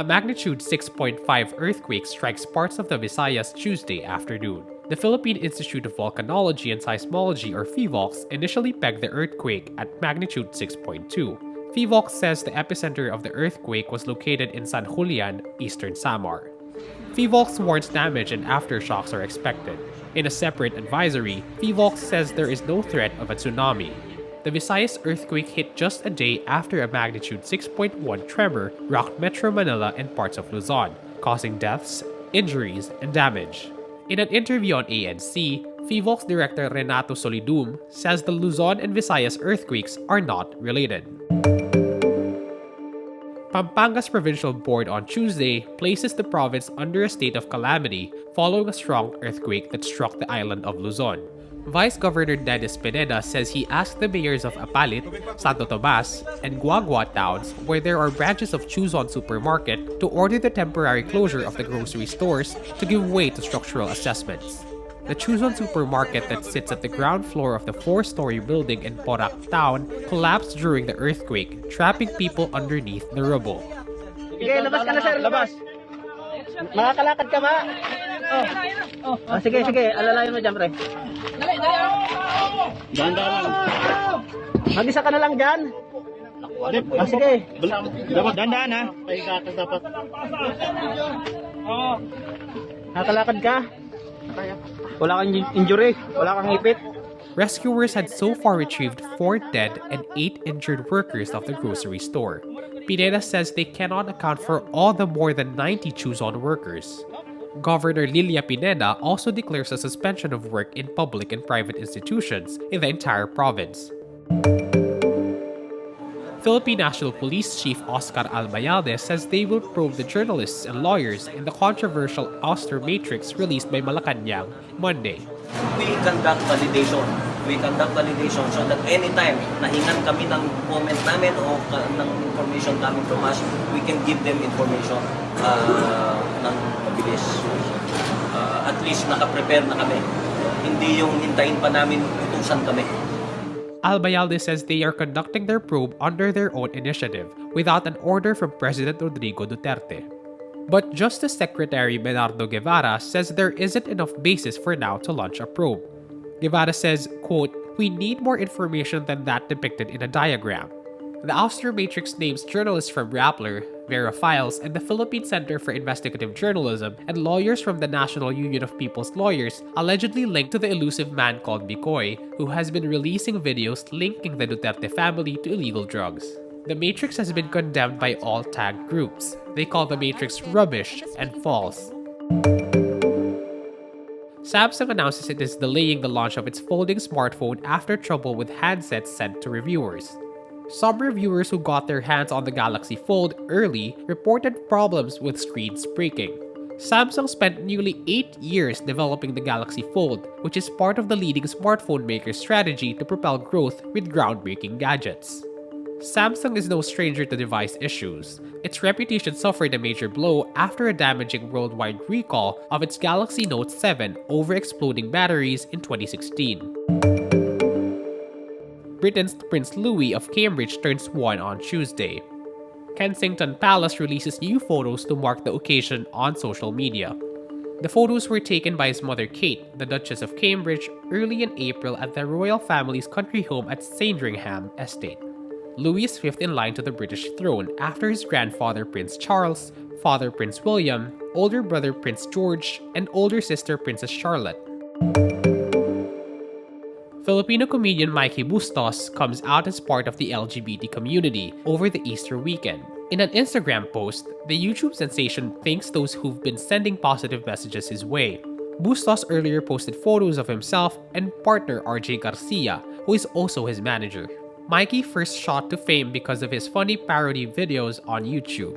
A magnitude 6.5 earthquake strikes parts of the Visayas Tuesday afternoon. The Philippine Institute of Volcanology and Seismology, or PHIVOLCS, initially pegged the earthquake at magnitude 6.2. PHIVOLCS says the epicenter of the earthquake was located in San Julian, eastern Samar. PHIVOLCS warns damage and aftershocks are expected. In a separate advisory, PHIVOLCS says there is no threat of a tsunami. The Visayas earthquake hit just a day after a magnitude 6.1 tremor rocked Metro Manila and parts of Luzon, causing deaths, injuries, and damage. In an interview on ANC, PHIVOLCS director Renato Solidum says the Luzon and Visayas earthquakes are not related. Pampanga's provincial board on Tuesday places the province under a state of calamity following a strong earthquake that struck the island of Luzon. Vice Governor Dennis Pineda says he asked the mayors of Apalit, Santo Tomas, and Guagua towns, where there are branches of Luzon supermarket, to order the temporary closure of the grocery stores to give way to structural assessments. The Luzon supermarket that sits at the ground floor of the 4-story building in Porac town collapsed during the earthquake, trapping people underneath the rubble. Sige, labas ka na sir, labas. Makakalakad ka ba? Sige, alalayan mo dyan, pre. Dahan-dahan lang. Mag-isa ka na lang dyan. Sige. Dahan-dahan ha. Paikakas dapat. Nakakalakad ka? Wala kang injury, wala kang ipit. Rescuers had so far retrieved 4 dead and 8 injured workers of the grocery store. Pineda says they cannot account for all the more than 90 Luzon workers. Governor Lilia Pineda also declares a suspension of work in public and private institutions in the entire province. Philippine National Police Chief Oscar Albayalde says they will probe the journalists and lawyers in the controversial ouster matrix released by Malacanang Monday. We conduct validation. So that anytime nahingan kami ng comment namin o ng information coming from us, we can give them information ng mabilis. At least naka-prepare na kami. Hindi yung hintayin pa namin utusan kami. Albayalde says they are conducting their probe under their own initiative, without an order from President Rodrigo Duterte. But Justice Secretary Bernardo Guevara says there isn't enough basis for now to launch a probe. Guevara says, quote, "We need more information than that depicted in a diagram." The ouster matrix names journalists from Rappler, Verifiles, and the Philippine Center for Investigative Journalism and lawyers from the National Union of People's Lawyers allegedly linked to the elusive man called Bicoy, who has been releasing videos linking the Duterte family to illegal drugs. The matrix has been condemned by all tagged groups. They call the matrix rubbish and false. Samsung announces it is delaying the launch of its folding smartphone after trouble with handsets sent to reviewers. Some reviewers who got their hands on the Galaxy Fold early reported problems with screens breaking. Samsung spent nearly 8 years developing the Galaxy Fold, which is part of the leading smartphone maker's strategy to propel growth with groundbreaking gadgets. Samsung is no stranger to device issues. Its reputation suffered a major blow after a damaging worldwide recall of its Galaxy Note 7 over exploding batteries in 2016. Britain's Prince Louis of Cambridge turns 1 on Tuesday. Kensington Palace releases new photos to mark the occasion on social media. The photos were taken by his mother Kate, the Duchess of Cambridge, early in April at the royal family's country home at Sandringham Estate. Louis is 5th in line to the British throne after his grandfather Prince Charles, father Prince William, older brother Prince George, and older sister Princess Charlotte. Filipino comedian Mikey Bustos comes out as part of the LGBT community over the Easter weekend. In an Instagram post, the YouTube sensation thanks those who've been sending positive messages his way. Bustos earlier posted photos of himself and partner RJ Garcia, who is also his manager. Mikey first shot to fame because of his funny parody videos on YouTube.